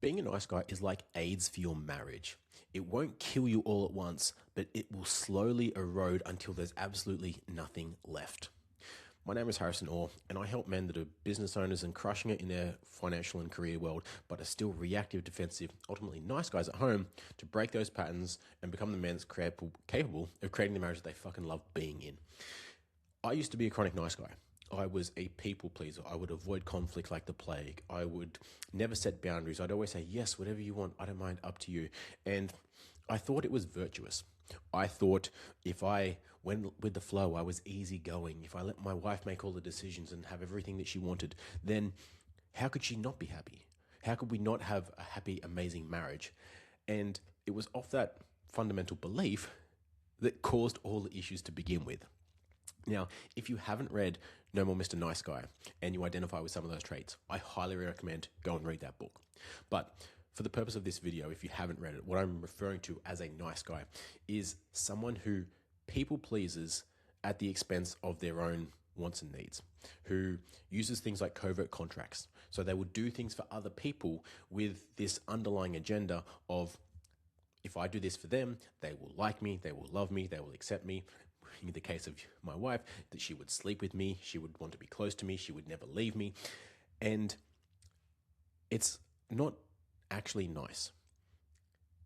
Being a nice guy is like AIDS for your marriage. It won't kill you all at once, but it will slowly erode until there's absolutely nothing left. My name is Harrison Orr, and I help men that are business owners and crushing it in their financial and career world, but are still reactive, defensive, ultimately nice guys at home to break those patterns and become the men that's capable of creating the marriage that they fucking love being in. I used to be a chronic nice guy. I was a people pleaser. I would avoid conflict like the plague. I would never set boundaries. I'd always say, yes, whatever you want, I don't mind, up to you. And I thought it was virtuous. I thought if I went with the flow, I was easygoing. If I let my wife make all the decisions and have everything that she wanted, then how could she not be happy? How could we not have a happy, amazing marriage? And it was off that fundamental belief that caused all the issues to begin with. Now, if you haven't read No More Mr. Nice Guy and you identify with some of those traits, I highly recommend go and read that book. But for the purpose of this video, if you haven't read it, what I'm referring to as a nice guy is someone who people pleases at the expense of their own wants and needs, who uses things like covert contracts. So they will do things for other people with this underlying agenda of, if I do this for them, they will like me, they will love me, they will accept me. In the case of my wife, that she would sleep with me, she would want to be close to me, she would never leave me. And it's not actually nice.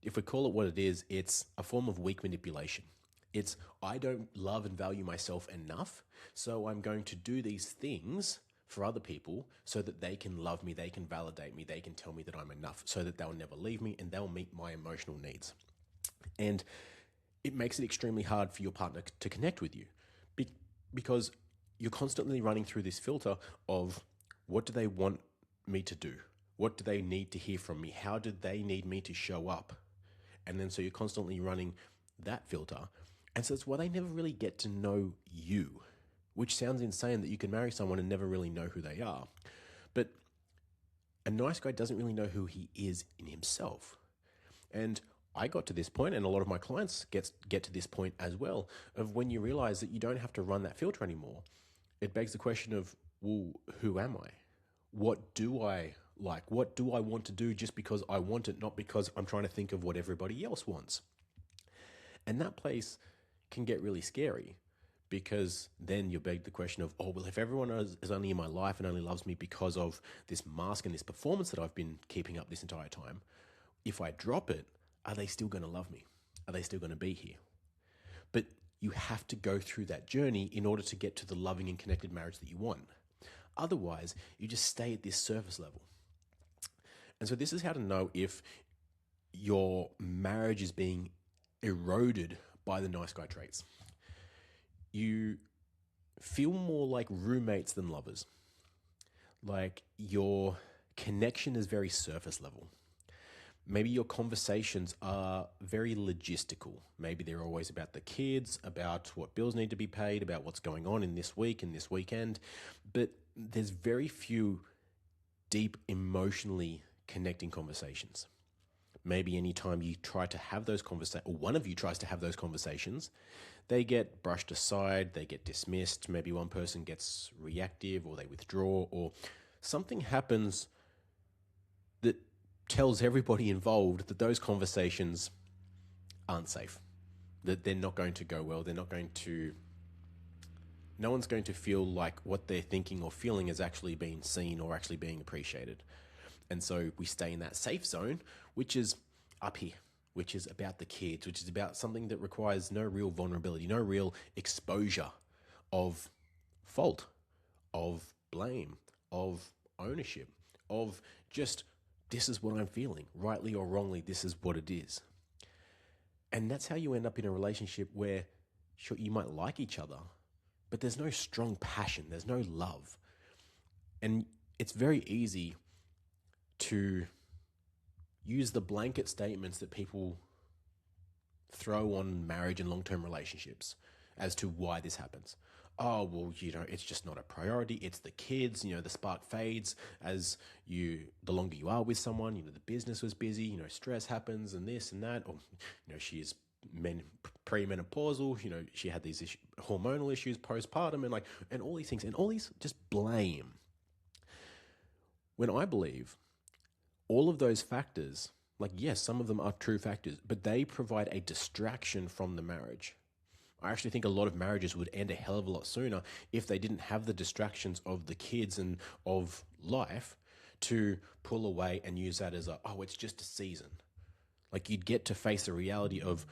If we call it what it is, it's a form of weak manipulation. It's, I don't love and value myself enough, so I'm going to do these things for other people so that they can love me, they can validate me, they can tell me that I'm enough, so that they'll never leave me and they'll meet my emotional needs. And it makes it extremely hard for your partner to connect with you because you're constantly running through this filter of, what do they want me to do? What do they need to hear from me? How do they need me to show up? And then so you're constantly running that filter. And so it's why they never really get to know you, which sounds insane that you can marry someone and never really know who they are. But a nice guy doesn't really know who he is in himself. And I got to this point, and a lot of my clients get to this point as well, of when you realize that you don't have to run that filter anymore. It begs the question of, well, who am I? What do I like? What do I want to do just because I want it, not because I'm trying to think of what everybody else wants? And that place can get really scary, because then you beg the question of, oh, well, if everyone is only in my life and only loves me because of this mask and this performance that I've been keeping up this entire time, if I drop it, are they still going to love me? Are they still going to be here? But you have to go through that journey in order to get to the loving and connected marriage that you want. Otherwise, you just stay at this surface level. And so this is how to know if your marriage is being eroded by the nice guy traits. You feel more like roommates than lovers. Like your connection is very surface level. Maybe your conversations are very logistical. Maybe they're always about the kids, about what bills need to be paid, about what's going on in this week and this weekend. But there's very few deep, emotionally connecting conversations. Maybe anytime you try to have those conversations, or one of you tries to have those conversations, they get brushed aside, they get dismissed. Maybe one person gets reactive, or they withdraw, or something happens that tells everybody involved that those conversations aren't safe, that they're not going to go well, no one's going to feel like what they're thinking or feeling is actually being seen or actually being appreciated. And so we stay in that safe zone, which is up here, which is about the kids, which is about something that requires no real vulnerability, no real exposure of fault, of blame, of ownership, of just, this is what I'm feeling, rightly or wrongly, this is what it is. And that's how you end up in a relationship where, sure, you might like each other, but there's no strong passion, there's no love. And it's very easy to use the blanket statements that people throw on marriage and long-term relationships as to why this happens. Oh, well, it's just not a priority. It's the kids, the spark fades as the longer you are with someone, the business was busy, stress happens and this and that, or, she is premenopausal, she had these hormonal issues postpartum and all these things and all these just blame. When I believe All of those factors, like, yes, some of them are true factors, but they provide a distraction from the marriage. I actually think a lot of marriages would end a hell of a lot sooner if they didn't have the distractions of the kids and of life to pull away and use that as it's just a season. Like, you'd get to face the reality of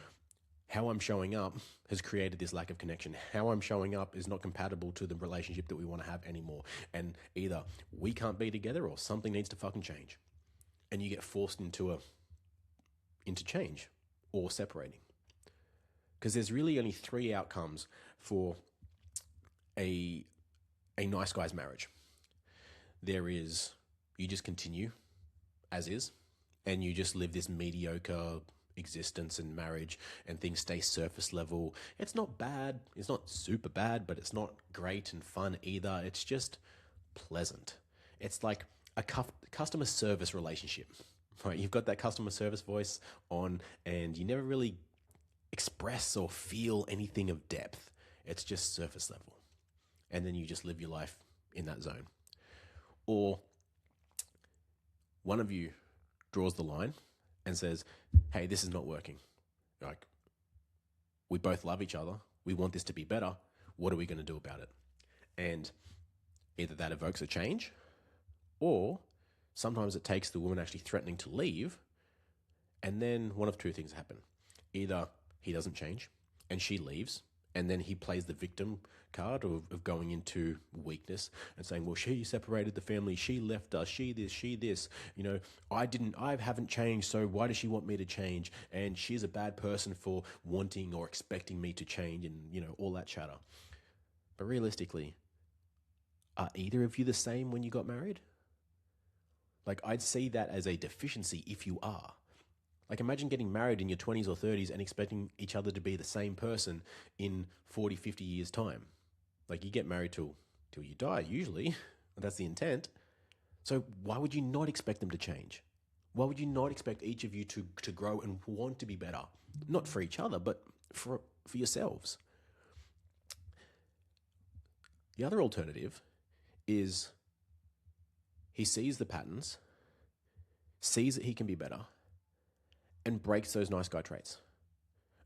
how I'm showing up has created this lack of connection. How I'm showing up is not compatible to the relationship that we want to have anymore. And either we can't be together or something needs to fucking change. And you get forced into change or separating. Because there's really only three outcomes for a nice guy's marriage. There is, you just continue as is, and you just live this mediocre existence in marriage, and things stay surface level. It's not bad. It's not super bad, but it's not great and fun either. It's just pleasant. It's like a customer service relationship, right? You've got that customer service voice on, and you never really express or feel anything of depth. It's just surface level. And then you just live your life in that zone. Or one of you draws the line and says, hey, this is not working. Like, we both love each other. We want this to be better. What are we going to do about it? And either that evokes a change, or sometimes it takes the woman actually threatening to leave, and then one of two things happen. Either he doesn't change and she leaves, and then he plays the victim card of going into weakness and saying, well, she separated the family, she left us, she this, I haven't changed, so why does she want me to change? And she's a bad person for wanting or expecting me to change, and, all that chatter. But realistically, are either of you the same when you got married? Like, I'd see that as a deficiency if you are. Like, imagine getting married in your 20s or 30s and expecting each other to be the same person in 40, 50 years' time. Like, you get married till you die, usually. That's the intent. So why would you not expect them to change? Why would you not expect each of you to grow and want to be better? Not for each other, but for yourselves. The other alternative is he sees the patterns, sees that he can be better, and breaks those nice guy traits.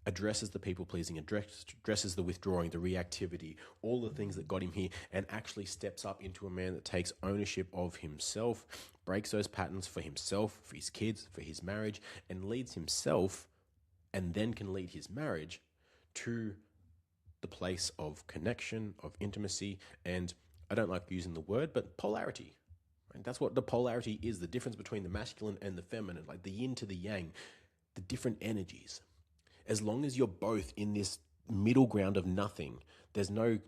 Addresses the people-pleasing, addresses the withdrawing, the reactivity, all the things that got him here, and actually steps up into a man that takes ownership of himself, breaks those patterns for himself, for his kids, for his marriage, and leads himself, and then can lead his marriage to the place of connection, of intimacy, and I don't like using the word, but polarity. Right? That's what the polarity is, the difference between the masculine and the feminine, like the yin to the yang, the different energies. As long as you're both in this middle ground of nothing, there's no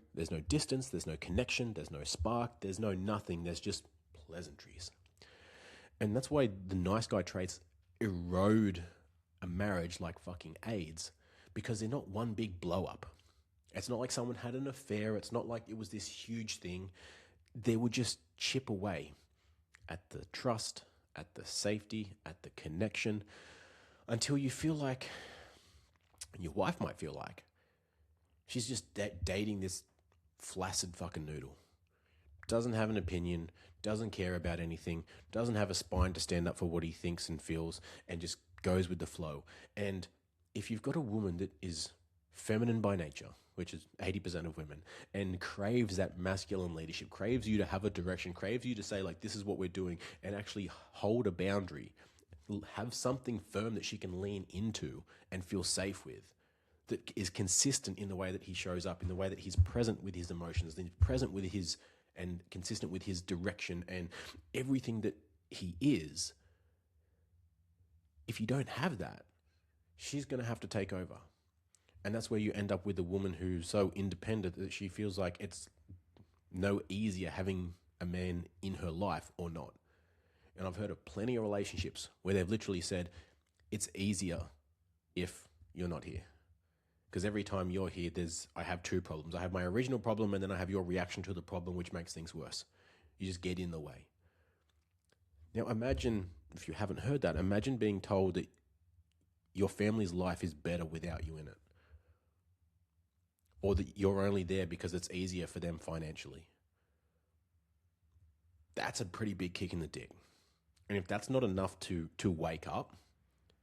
distance, there's no connection, there's no spark, there's no nothing, there's just pleasantries. And that's why the nice guy traits erode a marriage like fucking AIDS, because they're not one big blow up. It's not like someone had an affair. It's not like it was this huge thing. They would just chip away at the trust, at the safety, at the connection, until you feel like, your wife might feel like, she's just dating this flaccid fucking noodle. Doesn't have an opinion, doesn't care about anything, doesn't have a spine to stand up for what he thinks and feels, and just goes with the flow. And if you've got a woman that is feminine by nature, which is 80% of women, and craves that masculine leadership, craves you to have a direction, craves you to say, like, this is what we're doing, and actually hold a boundary, have something firm that she can lean into and feel safe with, that is consistent in the way that he shows up, in the way that he's present with his emotions, and present with his, and consistent with his direction and everything that he is. If you don't have that, she's going to have to take over. And that's where you end up with a woman who's so independent that she feels like it's no easier having a man in her life or not. And I've heard of plenty of relationships where they've literally said, it's easier if you're not here. Because every time you're here, I have two problems. I have my original problem, and then I have your reaction to the problem, which makes things worse. You just get in the way. Now imagine, if you haven't heard that, imagine being told that your family's life is better without you in it. Or that you're only there because it's easier for them financially. That's a pretty big kick in the dick. And if that's not enough to wake up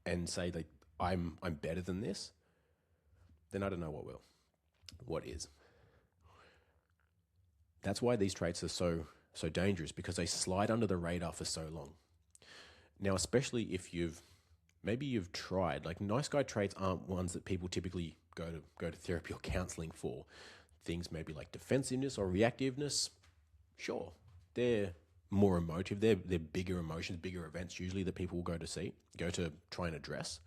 and say that I'm better than this, then I don't know what will. What is. That's why these traits are so dangerous, because they slide under the radar for so long. Now, especially if you've tried, like, nice guy traits aren't ones that people typically go to therapy or counseling for. Things maybe like defensiveness or reactiveness, sure, they're more emotive. They're bigger emotions, bigger events usually that people will go to try and address.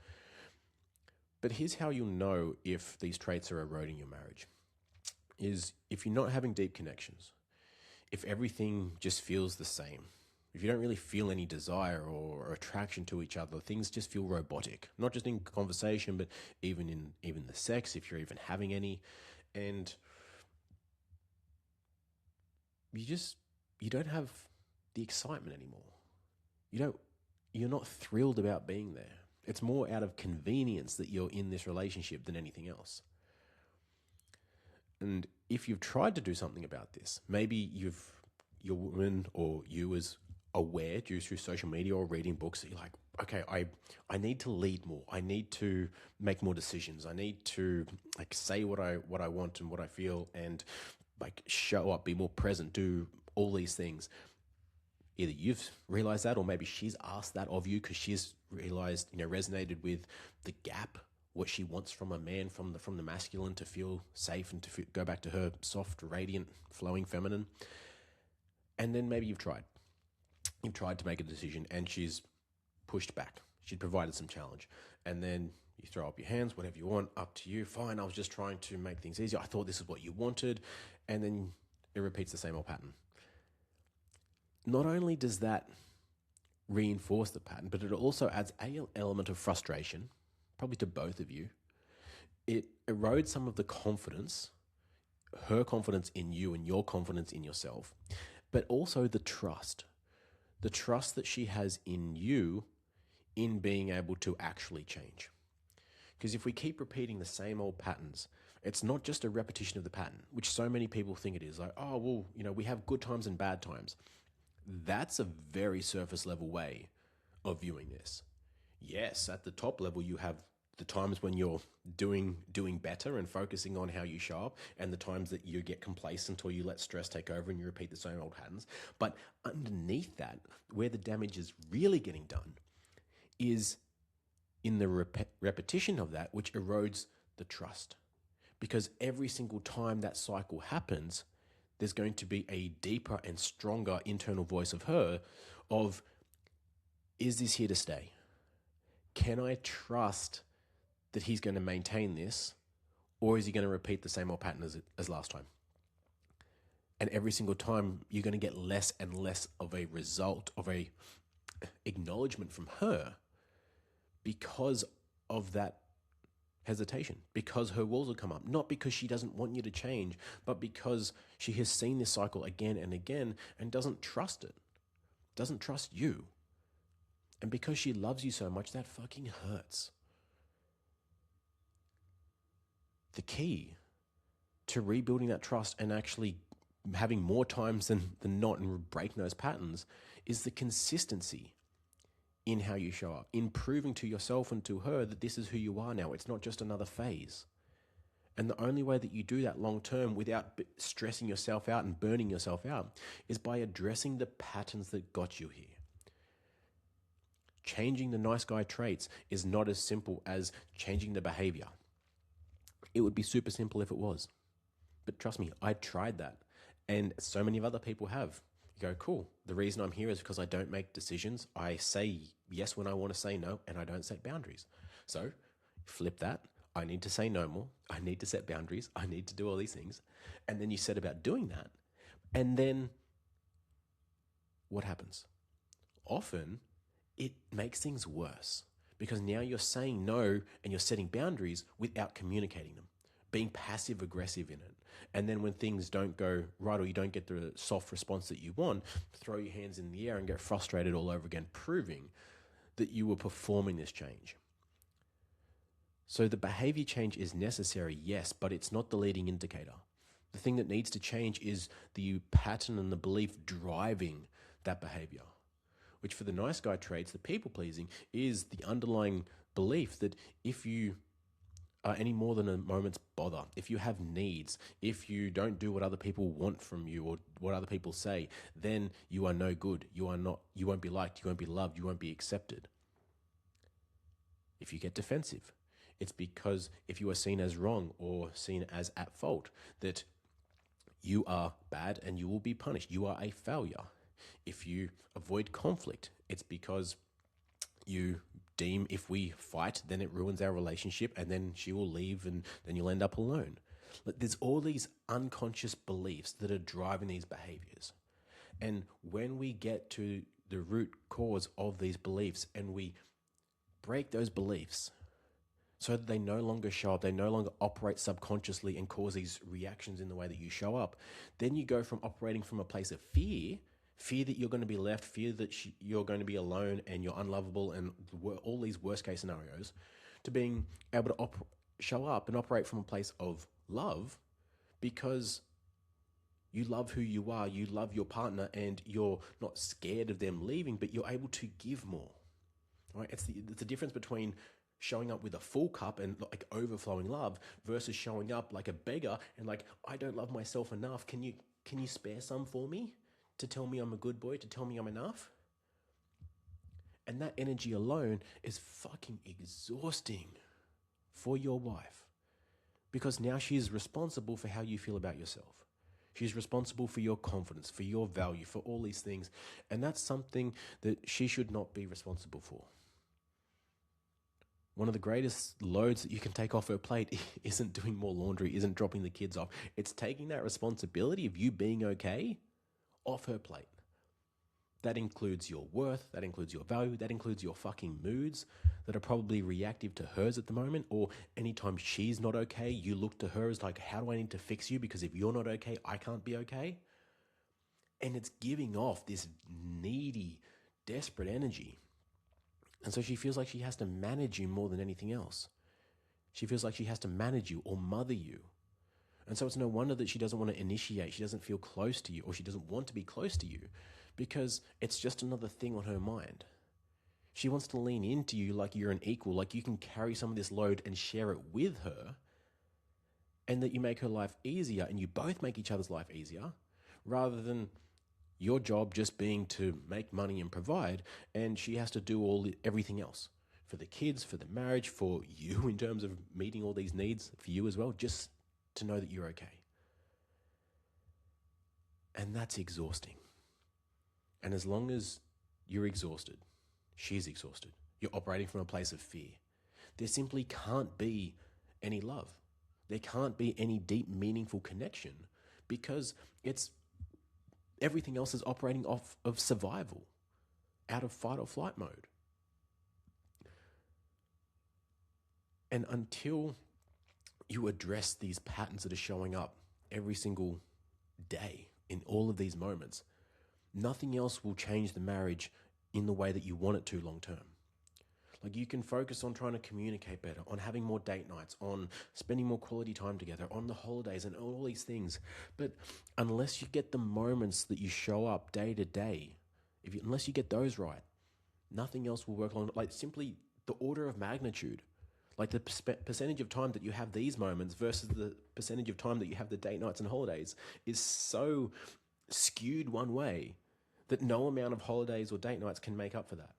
But here's how you'll know if these traits are eroding your marriage: is if you're not having deep connections, if everything just feels the same, if you don't really feel any desire or attraction to each other, things just feel robotic, not just in conversation, but even the sex, if you're even having any, and you don't have the excitement anymore. You're not thrilled about being there. It's more out of convenience that you're in this relationship than anything else. And if you've tried to do something about this, maybe your woman or you is aware due through social media or reading books that you're like, okay, I need to lead more. I need to make more decisions. I need to, like, say what I want and what I feel, and, like, show up, be more present, do all these things. Either you've realized that, or maybe she's asked that of you because she's realized, resonated with the gap, what she wants from a man, from the masculine, to feel safe and to go back to her soft, radiant, flowing feminine. And then maybe you've tried to make a decision, and she's pushed back. She's provided some challenge, and then you throw up your hands, whatever you want, up to you. Fine, I was just trying to make things easier. I thought this is what you wanted, and then it repeats the same old pattern. Not only does that reinforce the pattern, but it also adds an element of frustration, probably to both of you. It erodes some of the confidence, her confidence in you and your confidence in yourself, but also the trust that she has in you in being able to actually change. Because if we keep repeating the same old patterns, it's not just a repetition of the pattern, which so many people think it is. Like, oh, well, we have good times and bad times. That's a very surface level way of viewing this. Yes, at the top level, you have the times when you're doing better and focusing on how you show up, and the times that you get complacent or you let stress take over and you repeat the same old patterns. But underneath that, where the damage is really getting done is in the repetition of that, which erodes the trust. Because every single time that cycle happens, there's going to be a deeper and stronger internal voice of her of, is this here to stay? Can I trust that he's going to maintain this, or is he going to repeat the same old pattern as last time? And every single time, you're going to get less and less of a result, of a acknowledgement from her, because of that hesitation, because her walls will come up, not because she doesn't want you to change, but because she has seen this cycle again and again and doesn't trust it, doesn't trust you. And because she loves you so much, that fucking hurts. The key to rebuilding that trust and actually having more times than not and breaking those patterns is the consistency in how you show up, in proving to yourself and to her that this is who you are now. It's not just another phase. And the only way that you do that long term without stressing yourself out and burning yourself out is by addressing the patterns that got you here. Changing the nice guy traits is not as simple as changing the behavior. It would be super simple if it was. But trust me, I tried that. And so many of other people have. You go, cool. The reason I'm here is because I don't make decisions. I say yes when I want to say no, and I don't set boundaries. So flip that. I need to say no more. I need to set boundaries. I need to do all these things. And then you set about doing that. And then what happens? Often it makes things worse, because now you're saying no and you're setting boundaries without communicating them, being passive aggressive in it. And then when things don't go right, or you don't get the soft response that you want, throw your hands in the air and get frustrated all over again, proving that you were performing this change. So the behavior change is necessary, yes, but it's not the leading indicator. The thing that needs to change is the pattern and the belief driving that behavior. which for the nice guy traits, the people pleasing, is the underlying belief that if you are any more than a moment's bother, if you have needs, if you don't do what other people want from you or what other people say, then you are no good. You won't be liked, you won't be loved, you won't be accepted. If you get defensive, it's because if you are seen as wrong or seen as at fault, that you are bad and you will be punished. You are a failure. If you avoid conflict, it's because you deem if we fight, then it ruins our relationship and then she will leave and then you'll end up alone. There's all these unconscious beliefs that are driving these behaviors. And when we get to the root cause of these beliefs and we break those beliefs so that they no longer show up, they no longer operate subconsciously and cause these reactions in the way that you show up, then you go from operating from a place of fear that you're going to be left, fear that you're going to be alone and you're unlovable and all these worst case scenarios, to being able to show up and operate from a place of love because you love who you are, you love your partner, and you're not scared of them leaving, but you're able to give more. Right? It's the difference between showing up with a full cup and like overflowing love versus showing up like a beggar and like, I don't love myself enough. Can you spare some for me to tell me I'm a good boy, to tell me I'm enough? And that energy alone is fucking exhausting for your wife because now she's responsible for how you feel about yourself. She's responsible for your confidence, for your value, for all these things. And that's something that she should not be responsible for. One of the greatest loads that you can take off her plate isn't doing more laundry, isn't dropping the kids off. It's taking that responsibility of you being okay off her plate. That includes your worth, that includes your value, that includes your fucking moods that are probably reactive to hers at the moment, or anytime she's not okay, you look to her as like, how do I need to fix you? Because if you're not okay, I can't be okay. And it's giving off this needy, desperate energy. And so she feels like she has to manage you more than anything else. She feels like she has to manage you or mother you. And so it's no wonder that she doesn't want to initiate, she doesn't feel close to you, or she doesn't want to be close to you, because it's just another thing on her mind. She wants to lean into you like you're an equal, like you can carry some of this load and share it with her, and that you make her life easier and you both make each other's life easier, rather than your job just being to make money and provide, and she has to do everything else for the kids, for the marriage, for you in terms of meeting all these needs for you as well, just to know that you're okay. And that's exhausting. And as long as you're exhausted, she's exhausted, you're operating from a place of fear, there simply can't be any love. There can't be any deep, meaningful connection because everything else is operating off of survival, out of fight or flight mode. And until you address these patterns that are showing up every single day in all of these moments, nothing else will change the marriage in the way that you want it to long term. Like you can focus on trying to communicate better, on having more date nights, on spending more quality time together, on the holidays and all these things. But unless you get the moments that you show up day to day, unless you get those right, nothing else will work along. Like simply the order of magnitude. Like the percentage of time that you have these moments versus the percentage of time that you have the date nights and holidays is so skewed one way that no amount of holidays or date nights can make up for that.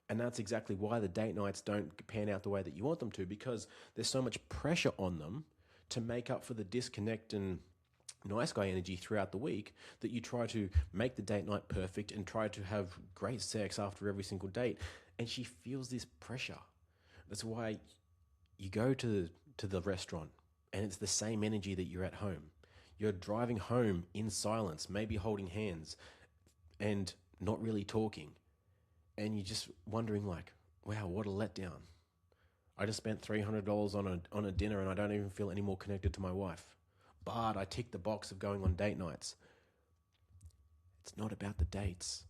And that's exactly why the date nights don't pan out the way that you want them to, because there's so much pressure on them to make up for the disconnect and nice guy energy throughout the week that you try to make the date night perfect and try to have great sex after every single date. And she feels this pressure. That's why you go to the restaurant and it's the same energy that you're at home. You're driving home in silence, maybe holding hands and not really talking. And you're just wondering like, wow, what a letdown. I just spent $300 on a dinner and I don't even feel any more connected to my wife. But I ticked the box of going on date nights. It's not about the dates.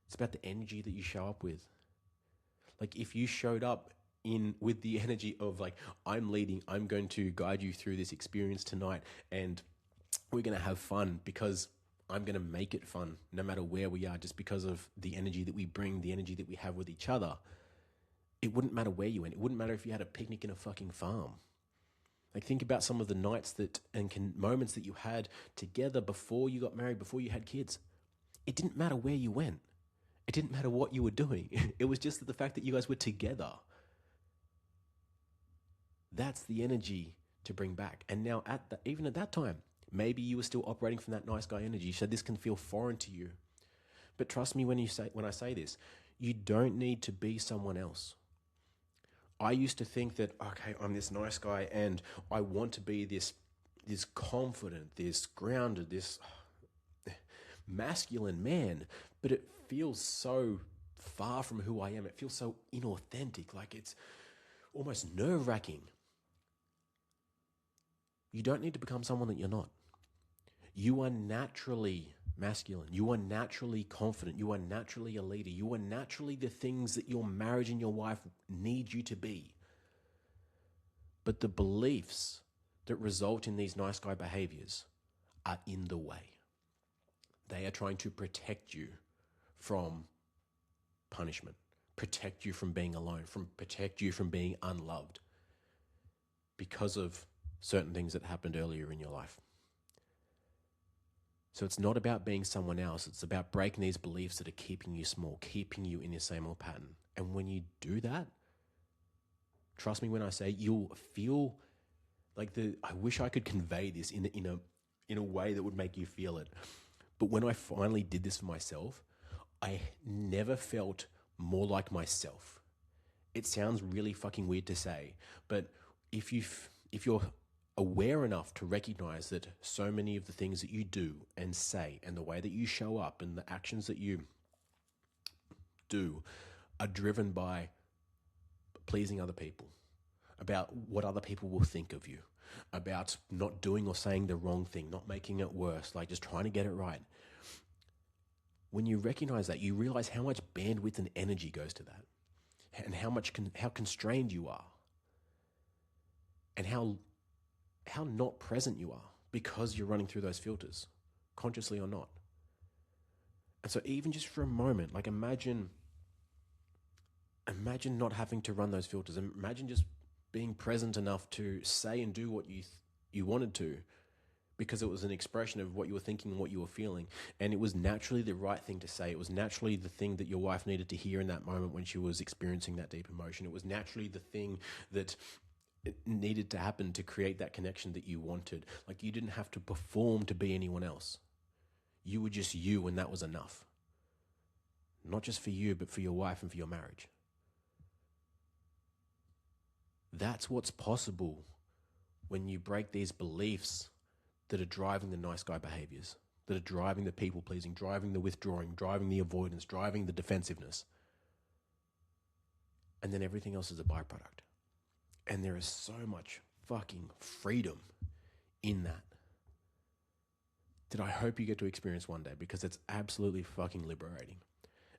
It's about the energy that you show up with. Like if you showed up with the energy of like, I'm leading, I'm going to guide you through this experience tonight and we're going to have fun because I'm going to make it fun no matter where we are, just because of the energy that we bring, the energy that we have with each other. It wouldn't matter where you went. It wouldn't matter if you had a picnic in a fucking farm. Like, think about some of the nights moments that you had together before you got married, before you had kids. It didn't matter where you went. It didn't matter what you were doing. It was just the fact that you guys were together. That's the energy to bring back. And now, even at that time, maybe you were still operating from that nice guy energy, so this can feel foreign to you. But trust me when I say this, you don't need to be someone else. I used to think that, okay, I'm this nice guy and I want to be this confident, this grounded, this masculine man, but it feels so far from who I am. It feels so inauthentic, like it's almost nerve-wracking. You don't need to become someone that you're not. You are naturally masculine. You are naturally confident. You are naturally a leader. You are naturally the things that your marriage and your wife need you to be. But the beliefs that result in these nice guy behaviors are in the way. They are trying to protect you from punishment, protect you from being alone, protect you from being unloved because of certain things that happened earlier in your life. So it's not about being someone else. It's about breaking these beliefs that are keeping you small, keeping you in your same old pattern. And when you do that, trust me when I say you'll feel like I wish I could convey this in a way that would make you feel it. But when I finally did this for myself, I never felt more like myself. It sounds really fucking weird to say, but if you're aware enough to recognize that so many of the things that you do and say and the way that you show up and the actions that you do are driven by pleasing other people, about what other people will think of you, about not doing or saying the wrong thing, not making it worse, like just trying to get it right. When you recognize that, you realize how much bandwidth and energy goes to that, and how constrained you are, and how not present you are because you're running through those filters, consciously or not. And so even just for a moment, like imagine not having to run those filters. Imagine just being present enough to say and do what you wanted to, because it was an expression of what you were thinking and what you were feeling. And it was naturally the right thing to say. It was naturally the thing that your wife needed to hear in that moment when she was experiencing that deep emotion. It was naturally the thing that it needed to happen to create that connection that you wanted. Like, you didn't have to perform to be anyone else. You were just you, and that was enough. Not just for you, but for your wife and for your marriage. That's what's possible when you break these beliefs that are driving the nice guy behaviors, that are driving the people pleasing, driving the withdrawing, driving the avoidance, driving the defensiveness. And then everything else is a byproduct. And there is so much fucking freedom in that I hope you get to experience one day, because it's absolutely fucking liberating.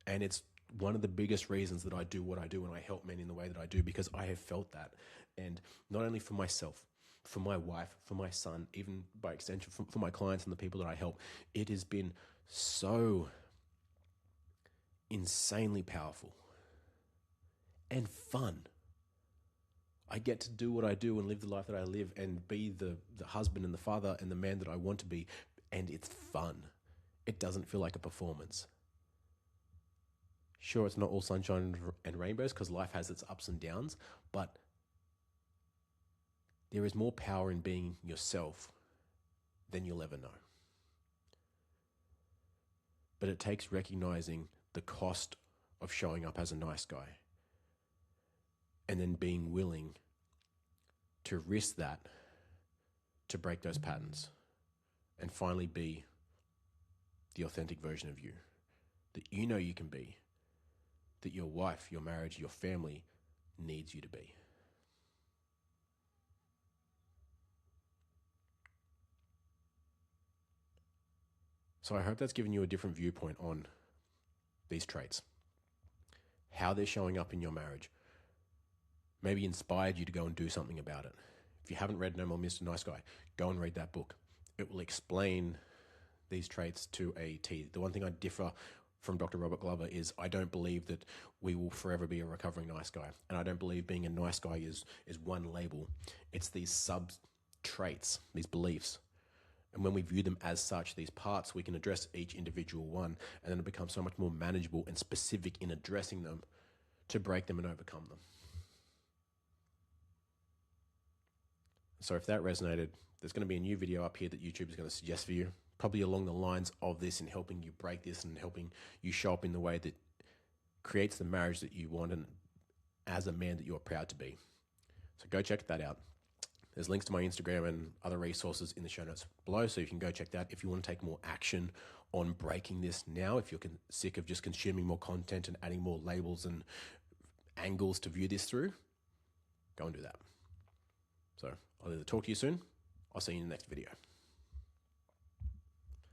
And it's one of the biggest reasons that I do what I do and I help men in the way that I do, because I have felt that. And not only for myself, for my wife, for my son, even by extension for my clients and the people that I help, it has been so insanely powerful and fun. I get to do what I do and live the life that I live and be the husband and the father and the man that I want to be. And it's fun. It doesn't feel like a performance. Sure, it's not all sunshine and rainbows, because life has its ups and downs, but there is more power in being yourself than you'll ever know. But it takes recognizing the cost of showing up as a nice guy, and then being willing to risk that to break those patterns and finally be the authentic version of you that you know you can be, that your wife, your marriage, your family needs you to be. So I hope that's given you a different viewpoint on these traits, how they're showing up in your marriage, maybe inspired you to go and do something about it. If you haven't read No More Mr. Nice Guy, go and read that book. It will explain these traits to a T. The one thing I differ from Dr. Robert Glover is I don't believe that we will forever be a recovering nice guy. And I don't believe being a nice guy is one label. It's these sub traits, these beliefs. And when we view them as such, these parts, we can address each individual one, and then it becomes so much more manageable and specific in addressing them to break them and overcome them. So if that resonated, there's going to be a new video up here that YouTube is going to suggest for you, probably along the lines of this, in helping you break this and helping you show up in the way that creates the marriage that you want and as a man that you're proud to be. So go check that out. There's links to my Instagram and other resources in the show notes below, so you can go check that. If you want to take more action on breaking this now, if you're sick of just consuming more content and adding more labels and angles to view this through, go and do that. So I'll either talk to you soon, I'll see you in the next video.